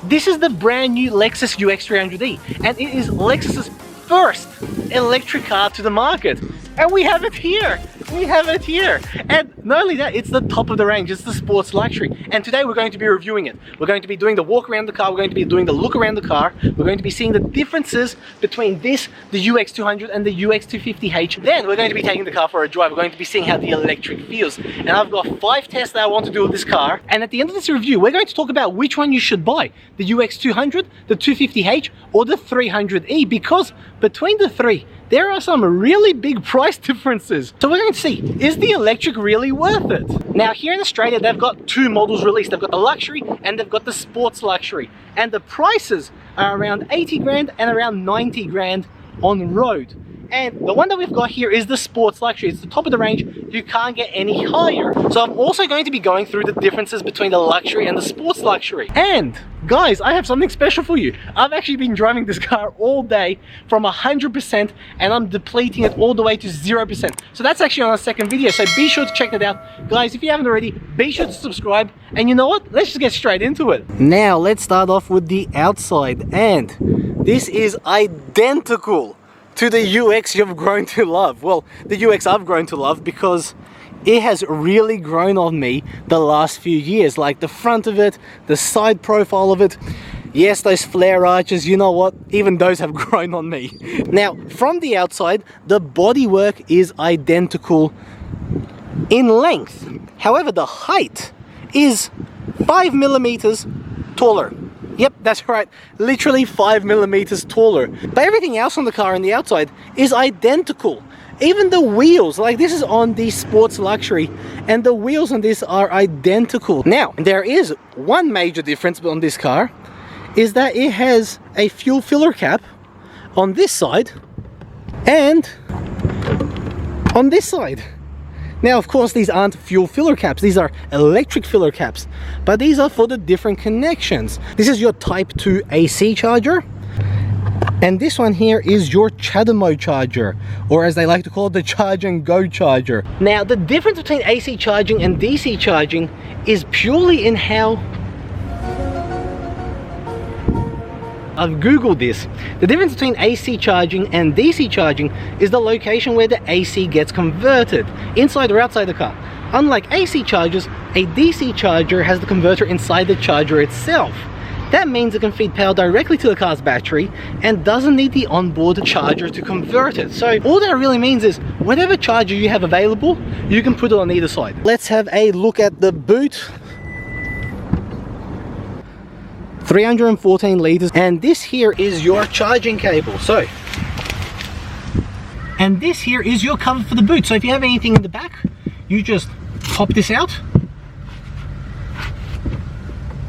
This is the brand new Lexus UX300e, and it is Lexus's first electric car to the market. And we have it here. We have it here. And not only that, it's the top of the range. It's the sports luxury. And today we're going to be reviewing it. We're going to be doing the walk around the car. We're going to be doing the look around the car. We're going to be seeing the differences between this, the UX200 and the UX250h. Then we're going to be taking the car for a drive. We're going to be seeing how the electric feels. And I've got 5 tests that I want to do with this car. And at the end of this review, we're going to talk about which one you should buy. The UX200, the 250h, or the 300e. Because between the three, there are some really big price differences. So we're going to see, is the electric really worth it? Now here in Australia, they've got 2 models released. They've got the luxury and they've got the sports luxury. And the prices are around 80 grand and around 90 grand on road. And the one that we've got here is the sports luxury. It's the top of the range. You can't get any higher. So I'm also going to be going through the differences between the luxury and the sports luxury. And guys, I have something special for you. I've actually been driving this car all day from 100% and I'm depleting it all the way to 0%. So that's actually on our second video. So be sure to check that out. Guys, if you haven't already, be sure to subscribe. And you know what? Let's just get straight into it. Now, let's start off with the outside. And this is identical to the UX you've grown to love. Well, the UX I've grown to love because it has really grown on me the last few years. Like the front of it, the side profile of it. Yes, those flare arches, you know what? Even those have grown on me. Now, from the outside, the bodywork is identical in length. However, the height is 5mm taller. Yep, that's right, literally 5mm taller. But everything else on the car on the outside is identical. Even the wheels, like this is on the sports luxury, and the wheels on this are identical. Now, there is one major difference on this car, is that it has a fuel filler cap on this side and on this side. Now, of course, these aren't fuel filler caps, these are electric filler caps, but these are for the different connections. This is your Type 2 AC charger, and this one here is your Chademo charger, or as they like to call it, the Charge and Go charger. Now, the difference between AC charging and DC charging is purely in how I've googled this. The difference between AC charging and DC charging is the location where the AC gets converted, inside or outside the car. Unlike AC chargers, a DC charger has the converter inside the charger itself. That means it can feed power directly to the car's battery and doesn't need the onboard charger to convert it. So all that really means is whatever charger you have available, you can put it on either side. Let's have a look at the boot. 314 liters, and this here is your charging cable. So, and this here is your cover for the boot. So if you have anything in the back, you just pop this out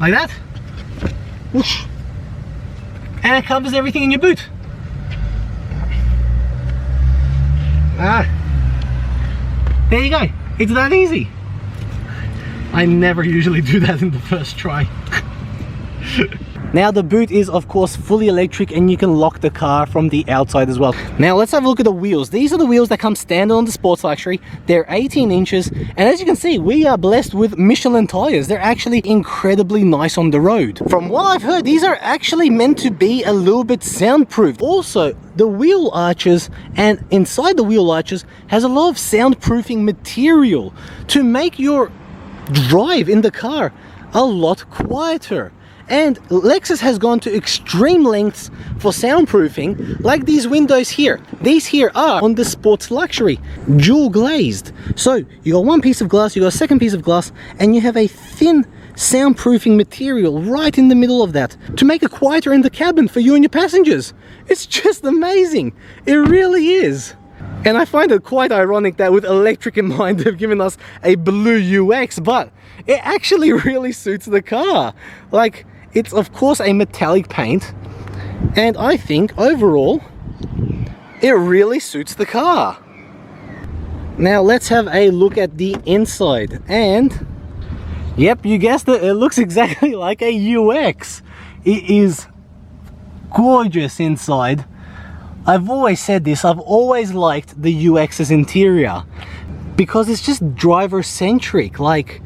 like that, whoosh, and it covers everything in your boot. There you go. It's that easy. I never usually do that in the first try. Now the boot is of course fully electric and you can lock the car from the outside as well. Now let's have a look at the wheels. These are the wheels that come standard on the sports luxury. They're 18 inches, and as you can see, we are blessed with Michelin tires. They're actually incredibly nice on the road. From what I've heard, these are actually meant to be a little bit soundproof. Also, the wheel arches and inside the wheel arches has a lot of soundproofing material to make your drive in the car a lot quieter. And Lexus has gone to extreme lengths for soundproofing, like these windows here. These here are on the sports luxury, dual glazed. So you got one piece of glass, you got a second piece of glass, and you have a thin soundproofing material right in the middle of that to make it quieter in the cabin for you and your passengers. It's just amazing. It really is. And I find it quite ironic that with electric in mind, they've given us a blue UX, but it actually really suits the car. Like, it's of course a metallic paint, and I think overall, it really suits the car. Now let's have a look at the inside, and yep, you guessed it, it looks exactly like a UX. It is gorgeous inside. I've always said this, I've always liked the UX's interior because it's just driver centric. Like,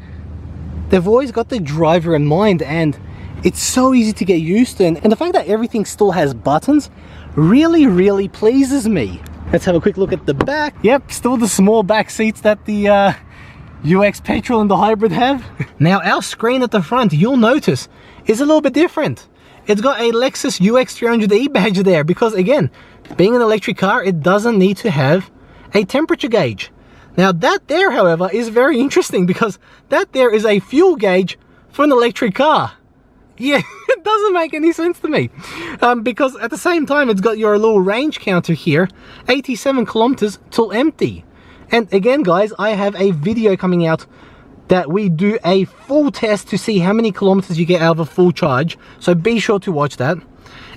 they've always got the driver in mind, and It's so easy to get used to, and the fact that everything still has buttons really pleases me. Let's have a quick look at the back. Yep, still the small back seats that the UX Petrol and the Hybrid have. Now our screen at the front, you'll notice, is a little bit different. It's got a Lexus UX300e badge there because, again, being an electric car, it doesn't need to have a temperature gauge. Now that there, however, is very interesting because that there is a fuel gauge for an electric car. Yeah, it doesn't make any sense to me. Because at the same time, it's got your little range counter here, 87 kilometers till empty. And again, guys, I have a video coming out that we do a full test to see how many kilometers you get out of a full charge. So be sure to watch that.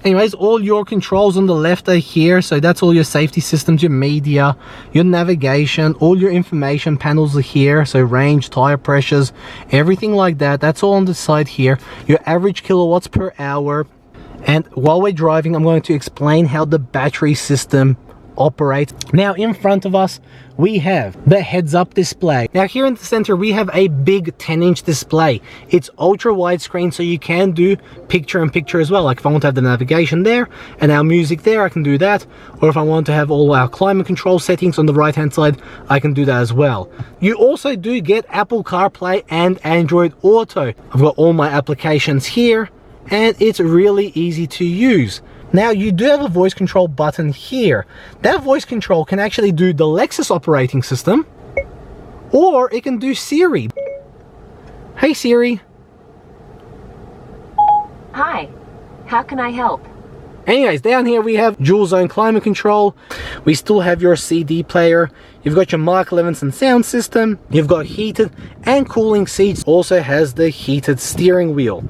Anyways, all your controls on the left are here. So that's all your safety systems, your media, your navigation, all your information panels are here. So range, tire pressures, everything like that. That's all on the side here. Your average kilowatts per hour. And while we're driving, I'm going to explain how the battery system operates. Now in front of us we have the heads-up display. Now here in the center we have a big 10-inch display. It's ultra widescreen, so you can do picture-in-picture as well. Like if I want to have the navigation there and our music there, I can do that. Or if I want to have all our climate control settings on the right hand side, I can do that as well. You also do get Apple CarPlay and Android Auto. I've got all my applications here and it's really easy to use. Now you do have a voice control button here. That voice control can actually do the Lexus operating system, or it can do Siri. Hey Siri. Hi, how can I help? Anyways, down here we have dual zone climate control. We still have your CD player. You've got your Mark Levinson sound system. You've got heated and cooling seats. Also has the heated steering wheel.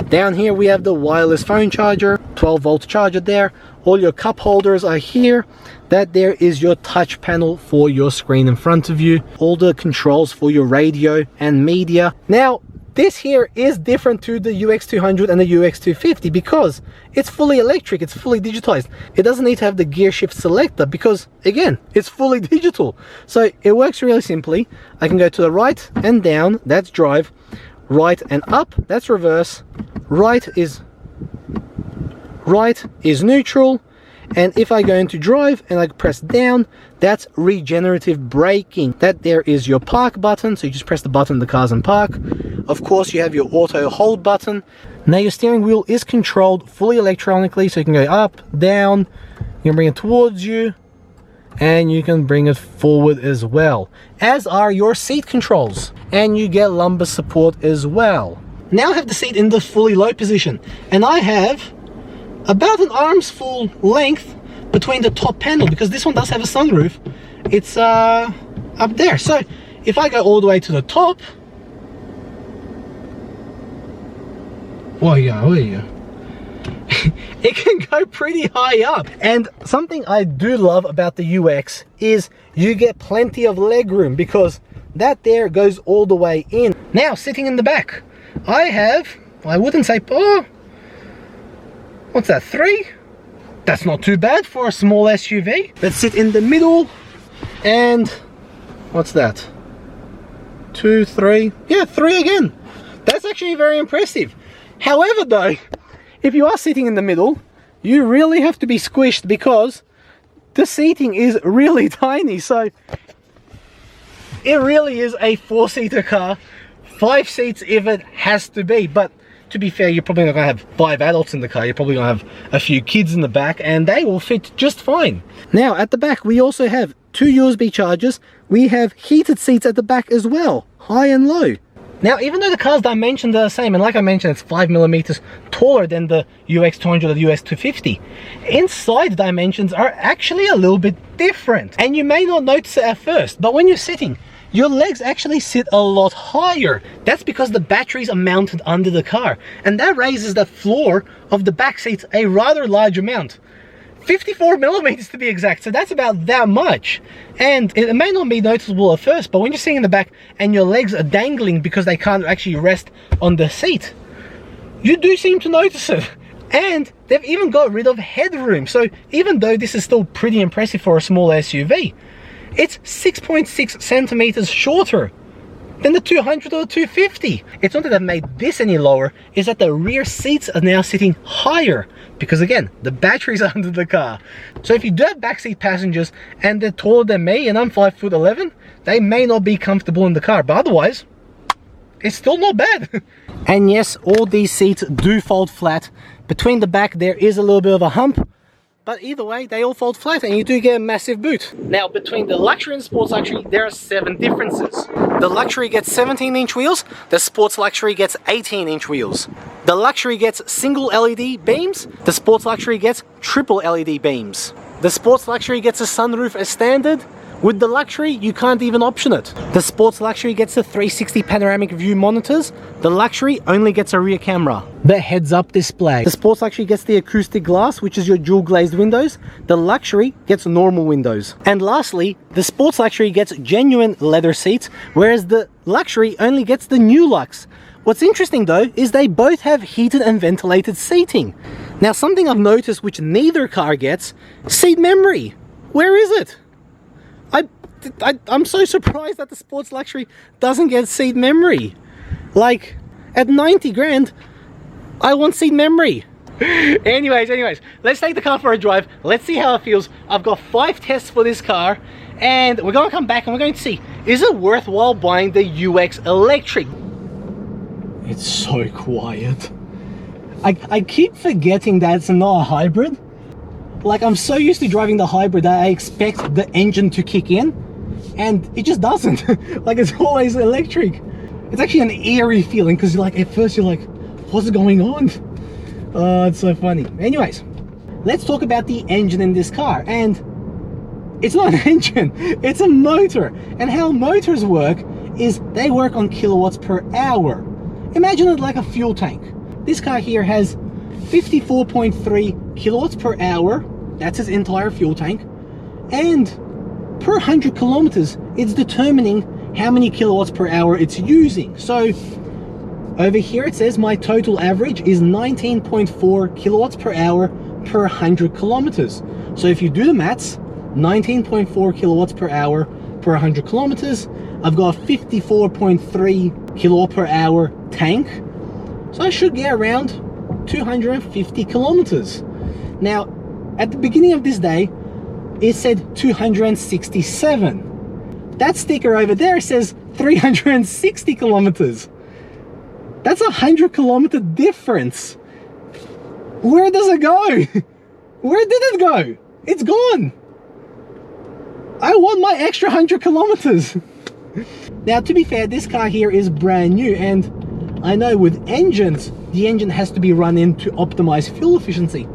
Down here we have the wireless phone charger, 12-volt charger there. All your cup holders are here. That there is your touch panel for your screen in front of you. All the controls for your radio and media. Now, this here is different to the UX200 and the UX250 because it's fully electric, it's fully digitized. It doesn't need to have the gear shift selector because, again, it's fully digital. So it works really simply. I can go to the right and down, that's drive. Right and up, that's reverse. Right is neutral. And if I go into drive and I press down, that's regenerative braking. That there is your park button, so you just press the button, the car's in park. Of course, you have your auto hold button. Now your steering wheel is controlled fully electronically, so you can go up, down, you can bring it towards you, and you can bring it forward as well. As are your seat controls, and you get lumbar support as well. Now I have the seat in the fully low position, and I have about an arm's full length between the top panel because this one does have a sunroof. It's up there. So if I go all the way to the top, it can go pretty high up. And something I do love about the UX is you get plenty of leg room because that there goes all the way in. Now sitting in the back, I wouldn't say, oh, what's that, 3? That's not too bad for a small SUV. Let's sit in the middle, and what's that? 2, 3, yeah, 3 again. That's actually very impressive. However though, if you are sitting in the middle, you really have to be squished because the seating is really tiny. So it really is a 4-seater car, 5 seats if it has to be. But to be fair, you're probably not going to have 5 adults in the car. You're probably going to have a few kids in the back and they will fit just fine. Now at the back we also have 2 USB chargers. We have heated seats at the back as well, high and low. Now even though the car's dimensions are the same, and like I mentioned, it's 5mm taller than the UX200 or the UX250, inside dimensions are actually a little bit different. And you may not notice it at first, but when you're sitting, your legs actually sit a lot higher. That's because the batteries are mounted under the car, and that raises the floor of the back seats a rather large amount. 54mm to be exact, so that's about that much. And it may not be noticeable at first, but when you're sitting in the back and your legs are dangling because they can't actually rest on the seat, you do seem to notice it. And they've even got rid of headroom, so even though this is still pretty impressive for a small SUV, it's 6.6 centimeters shorter than the 200 or the 250. It's not that they've made this any lower, it's that the rear seats are now sitting higher because again, the batteries are under the car. So if you do have backseat passengers and they're taller than me and I'm 5'11", they may not be comfortable in the car, but otherwise, it's still not bad. And yes, all these seats do fold flat. Between the back there is a little bit of a hump, but either way, they all fold flat and you do get a massive boot. Now, between the luxury and sports luxury, there are 7 differences. The luxury gets 17-inch wheels, the sports luxury gets 18-inch wheels. The luxury gets single LED beams, the sports luxury gets triple LED beams. The sports luxury gets a sunroof as standard. With the luxury, you can't even option it. The sports luxury gets the 360 panoramic view monitors. The luxury only gets a rear camera. The heads-up display. The sports luxury gets the acoustic glass, which is your dual glazed windows. The luxury gets normal windows. And lastly, the sports luxury gets genuine leather seats, whereas the luxury only gets the new Lux. What's interesting though, is they both have heated and ventilated seating. Now, something I've noticed which neither car gets, seat memory. Where is it? I'm so surprised that the sports luxury doesn't get seat memory. Like, at 90 grand, I want seat memory. Anyways, let's take the car for a drive. Let's see how it feels. I've got 5 tests for this car, and we're going to come back and we're going to see, is it worthwhile buying the UX Electric? It's so quiet. I keep forgetting that it's not a hybrid. Like, I'm so used to driving the hybrid that I expect the engine to kick in, and it just doesn't. Like, it's always electric. It's actually an eerie feeling because you're like, at first you're like, what's going on? Oh, it's so funny. Anyways, let's talk about the engine in this car. And it's not an engine, it's a motor. And how motors work is they work on kilowatts per hour. Imagine it like a fuel tank. This car here has 54.3 kilowatts per hour. That's its entire fuel tank. And per 100 kilometers, it's determining how many kilowatts per hour it's using. So over here it says my total average is 19.4 kilowatts per hour per 100 kilometers. So if you do the maths, 19.4 kilowatts per hour per 100 kilometers, I've got a 54.3 kilowatt per hour tank. So I should get around 250 kilometers. Now, at the beginning of this day, it said 267. That sticker over there says 360 kilometers. That's a 100 kilometer difference. Where does it go? Where did it go? It's gone. I want my extra 100 kilometers. Now, to be fair, this car here is brand new, and I know with engines, the engine has to be run in to optimize fuel efficiency.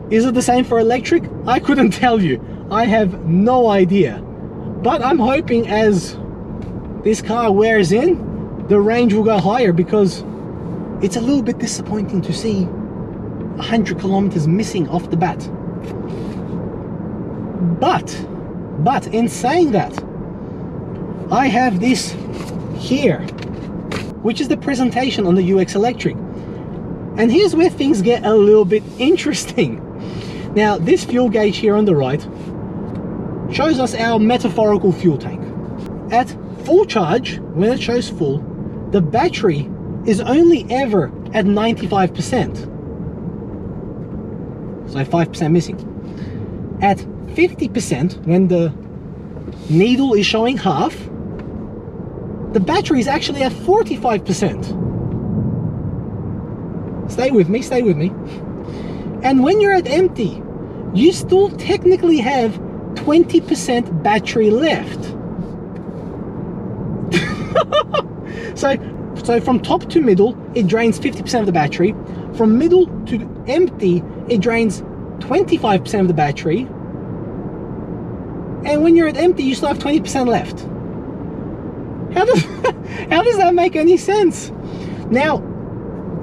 Is it the same for electric? I couldn't tell you. I have no idea. But I'm hoping as this car wears in, the range will go higher, because it's a little bit disappointing to see 100 kilometers missing off the bat. But in saying that, I have this here, which is the presentation on the UX Electric. And here's where things get a little bit interesting. Now, this fuel gauge here on the right shows us our metaphorical fuel tank. At full charge, when it shows full, the battery is only ever at 95%. So 5% missing. At 50%, when the needle is showing half, the battery is actually at 45%. Stay with me, stay with me. And when you're at empty, you still technically have 20% battery left. So from top to middle, it drains 50% of the battery. From middle to empty, it drains 25% of the battery. And when you're at empty, you still have 20% left. How does that make any sense? Now,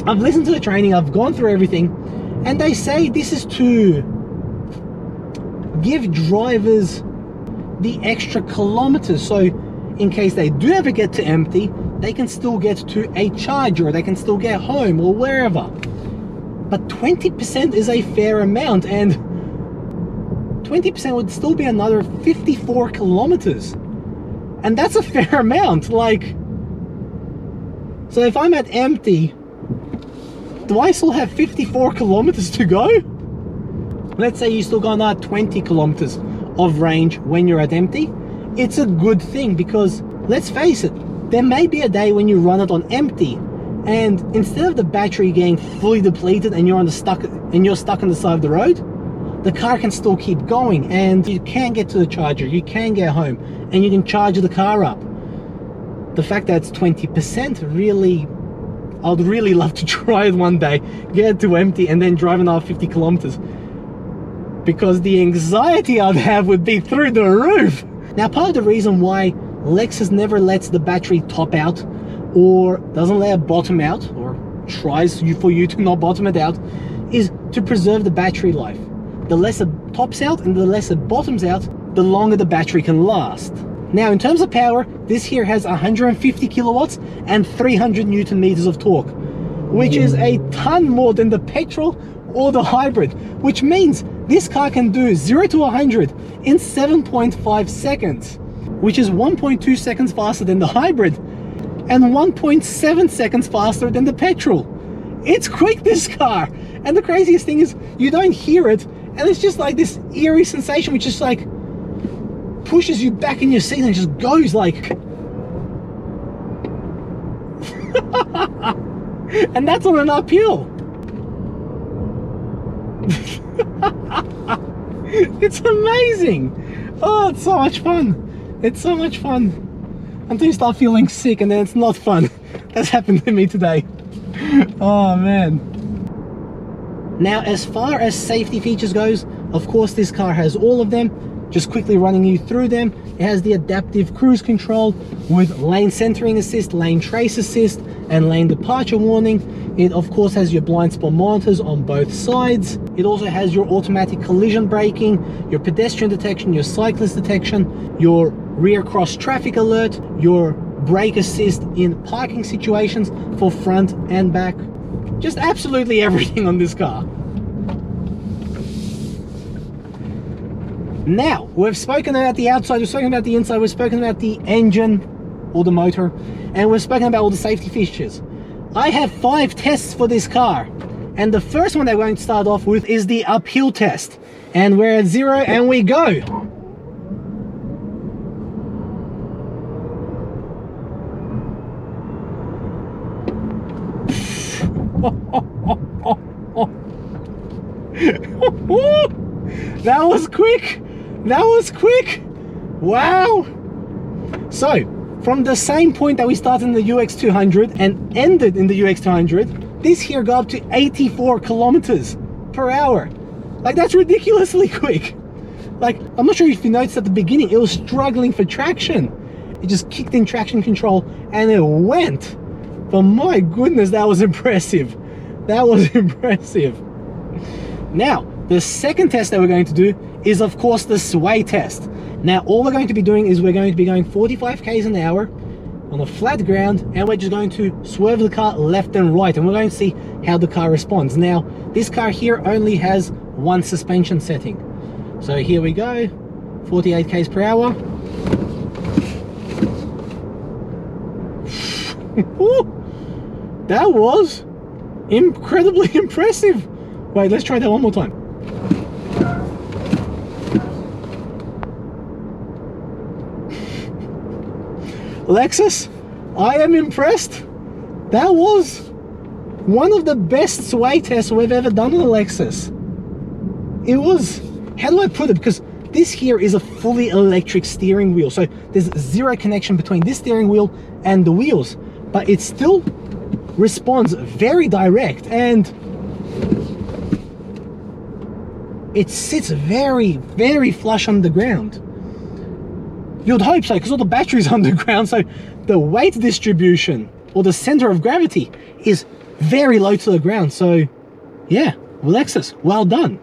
I've listened to the training, I've gone through everything, and they say this is to give drivers the extra kilometers, so in case they do ever get to empty, they can still get to a charger, or they can still get home or wherever. But 20% is a fair amount, and 20% would still be another 54 kilometers. And that's a fair amount. Like, so if I'm at empty, do I still have 54 kilometers to go? Let's say you still got another 20 kilometers of range when you're at empty. It's a good thing, because let's face it, there may be a day when you run it on empty, and instead of the battery getting fully depleted and you're stuck on the side of the road, the car can still keep going, and you can get to the charger, you can get home, and you can charge the car up. The fact that it's 20% really, I'd really love to try it one day, get it to empty and then drive another 50 kilometers. Because the anxiety I'd have would be through the roof. Now, part of the reason why Lexus never lets the battery top out, or doesn't let it bottom out, or tries for you to not bottom it out, is to preserve the battery life. The less it tops out and the less it bottoms out, the longer the battery can last. Now, in terms of power, this here has 150 kilowatts and 300 Newton meters of torque, which is a ton more than the petrol or the hybrid, which means this car can do 0 to 100 in 7.5 seconds, which is 1.2 seconds faster than the hybrid and 1.7 seconds faster than the petrol. It's quick, this car. And the craziest thing is, you don't hear it, and it's just like this eerie sensation which just like pushes you back in your seat and just goes like and that's on an uphill. It's amazing. Oh, it's so much fun. It's so much fun until you start feeling sick, and then it's not fun. That's happened to me today. Oh man. Now, as far as safety features goes, of course this car has all of them. Just quickly running you through them, it has the adaptive cruise control with lane centering assist, lane trace assist, and lane departure warning. It of course has your blind spot monitors on both sides. It also has your automatic collision braking, your pedestrian detection, your cyclist detection, your rear cross traffic alert, your brake assist in parking situations for front and back. Just absolutely everything on this car. Now, we've spoken about the outside, we've spoken about the inside, we've spoken about the engine or the motor, and we've spoken about all the safety features. I have 5 tests for this car, and the first one that we're going to start off with is the uphill test. And we're at 0 and we go. That was quick. That was quick. Wow. So, from the same point that we started in the UX200 and ended in the UX200, this here got up to 84 kilometers per hour. Like, that's ridiculously quick. Like, I'm not sure if you noticed at the beginning, it was struggling for traction. It just kicked in traction control and it went. But my goodness, that was impressive. That was impressive. Now, the second test that we're going to do is, of course, the sway test. Now, all we're going to be doing is we're going to be going 45 k's an hour on a flat ground, and we're just going to swerve the car left and right, and we're going to see how the car responds. Now, this car here only has one suspension setting. So here we go, 48 k's per hour. That was incredibly impressive. Wait, let's try that one more time. Lexus, I am impressed. That was one of the best sway tests we've ever done on a Lexus. It was, how do I put it? Because this here is a fully electric steering wheel. So there's zero connection between this steering wheel and the wheels, but it still responds very direct, and it sits very, very flush on the ground. You'd hope so, because all the battery's underground, so the weight distribution, or the center of gravity, is very low to the ground. So yeah, Lexus, well done.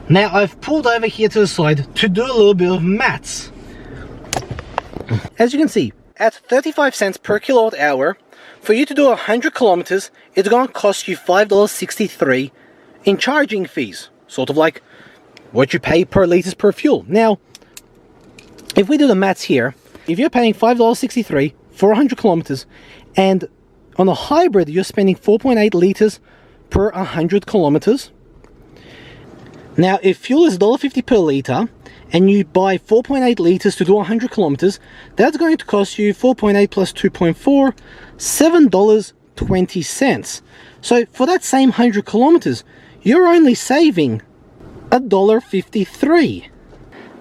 Now, I've pulled over here to the side to do a little bit of maths. As you can see, at 35 cents per kilowatt hour, for you to do 100 kilometers, it's going to cost you $5.63 in charging fees. Sort of like what you pay per liters per fuel. Now, if we do the maths here, If you're paying $5.63 for 100 kilometers, and on a hybrid you're spending 4.8 liters per 100 kilometers. Now, if fuel is $1.50 per liter, and you buy 4.8 liters to do 100 kilometers, that's going to cost you 4.8 plus 2.4, $7.20. So for that same 100 kilometers, you're only saving $1.53.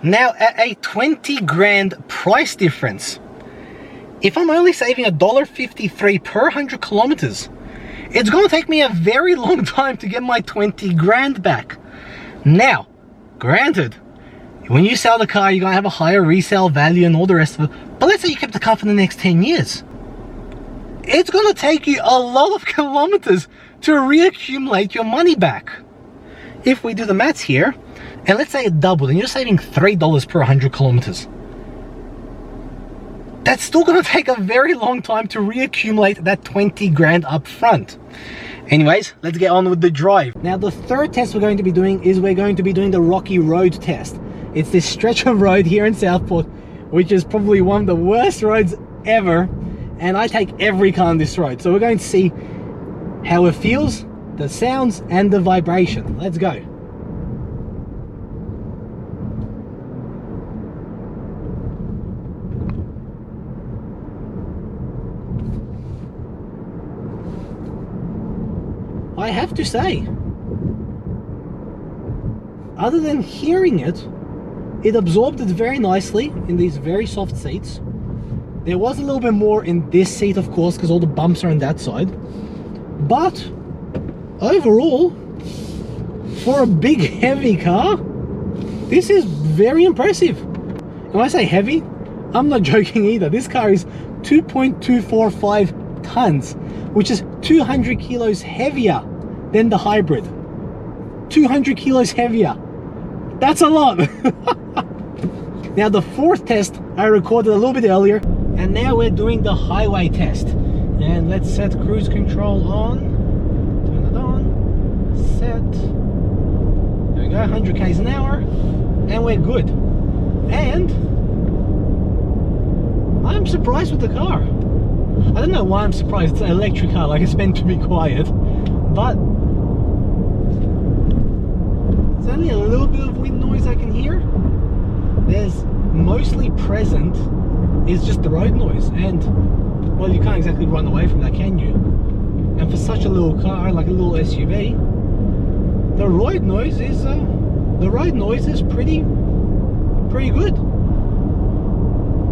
Now, at a 20 grand price difference, if I'm only saving $1.53 per 100 kilometers, it's going to take me a very long time to get my 20 grand back. Now, granted, when you sell the car, you're going to have a higher resale value and all the rest of it. But let's say you kept the car for the next 10 years. It's going to take you a lot of kilometers to reaccumulate your money back. If we do the maths here, and let's say it doubled, and you're saving $3 per 100 kilometers. That's still going to take a very long time to reaccumulate that 20 grand up front. Anyways, let's get on with the drive. Now, the third test we're going to be doing is we're going to be doing the Rocky Road test. It's this stretch of road here in Southport, which is probably one of the worst roads ever. And I take every car on this road. So we're going to see how it feels, the sounds, and the vibration. Let's go. I have to say, other than hearing it, it absorbed it very nicely in these very soft seats. There was a little bit more in this seat, of course, because all the bumps are on that side. But overall, for a big, heavy car, this is very impressive. And when I say heavy, I'm not joking either. This car is 2.245 tons, which is 200 kilos heavier than the hybrid. 200 kilos heavier. That's a lot. Now, the fourth test I recorded a little bit earlier, and now we're doing the highway test. And let's set cruise control on. Turn it on. Set. There we go, 100 k's an hour, and we're good. And I'm surprised with the car. I don't know why I'm surprised. It's an electric car, like it's meant to be quiet, but there's only a little bit of wind noise I can hear. There's mostly present is just the road noise, and well, you can't exactly run away from that, can you? And for such a little car, like a little SUV, the road noise is pretty good.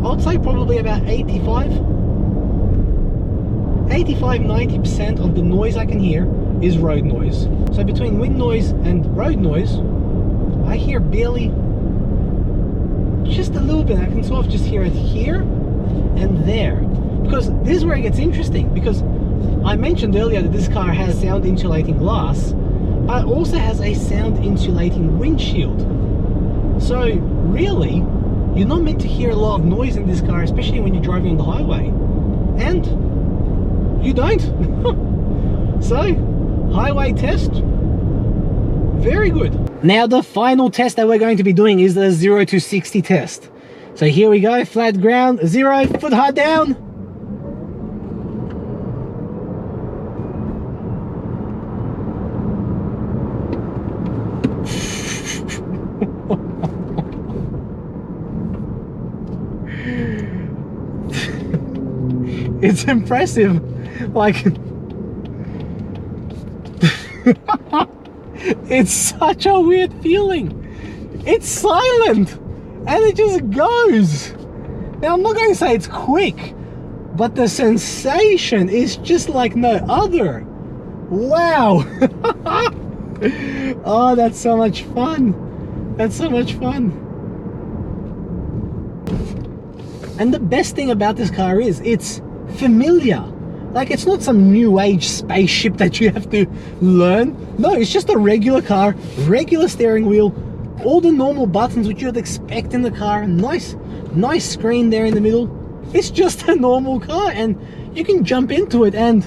I'd say probably about 85-90% of the noise I can hear is road noise. So between wind noise and road noise, I hear barely, just a little bit. I can sort of just hear it here and there. Because this is where it gets interesting, because I mentioned earlier that this car has sound insulating glass, but it also has a sound insulating windshield. So really, you're not meant to hear a lot of noise in this car, especially when you're driving on the highway. And you don't. So, highway test, very good. Now, the final test that we're going to be doing is the 0 to 60 test. So here we go, flat ground, 0, foot hard down. It's impressive, like it's such a weird feeling. It's silent and it just goes. Now, I'm not going to say it's quick, but the sensation is just like no other. Wow. Oh, that's so much fun. That's so much fun. And the best thing about this car is it's familiar. Like, it's not some new age spaceship that you have to learn. No, it's just a regular car, regular steering wheel, all the normal buttons which you'd expect in the car. Nice screen there in the middle. It's just a normal car, and you can jump into it and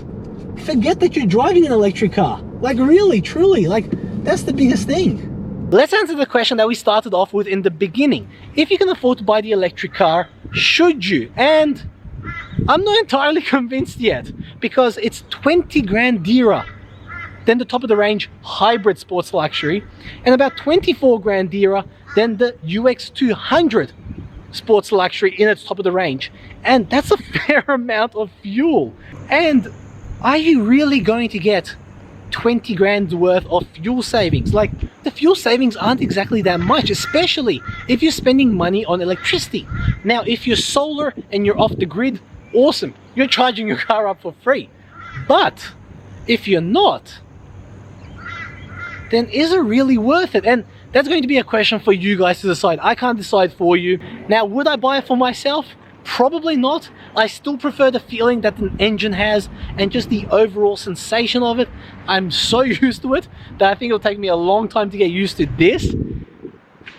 forget that you're driving an electric car. Like, really, truly, like, that's the biggest thing. Let's answer the question that we started off with in the beginning. If you can afford to buy the electric car, should you? And I'm not entirely convinced yet, because it's 20 grand dearer than the top of the range hybrid sports luxury, and about 24 grand dearer than the UX200 sports luxury in its top of the range. And that's a fair amount of fuel. And are you really going to get 20 grand worth of fuel savings? Like, the fuel savings aren't exactly that much, especially if you're spending money on electricity. Now, if you're solar and you're off the grid, awesome, you're charging your car up for free. But if you're not, then is it really worth it? And that's going to be a question for you guys to decide. I can't decide for you. Now, would I buy it for myself? Probably not. I still prefer the feeling that the engine has and just the overall sensation of it. I'm so used to it that I think it'll take me a long time to get used to this.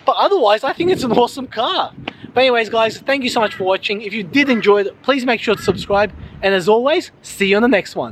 But otherwise, I think it's an awesome car. But anyways, guys, thank you so much for watching. If you did enjoy it, please make sure to subscribe. And as always, see you on the next one.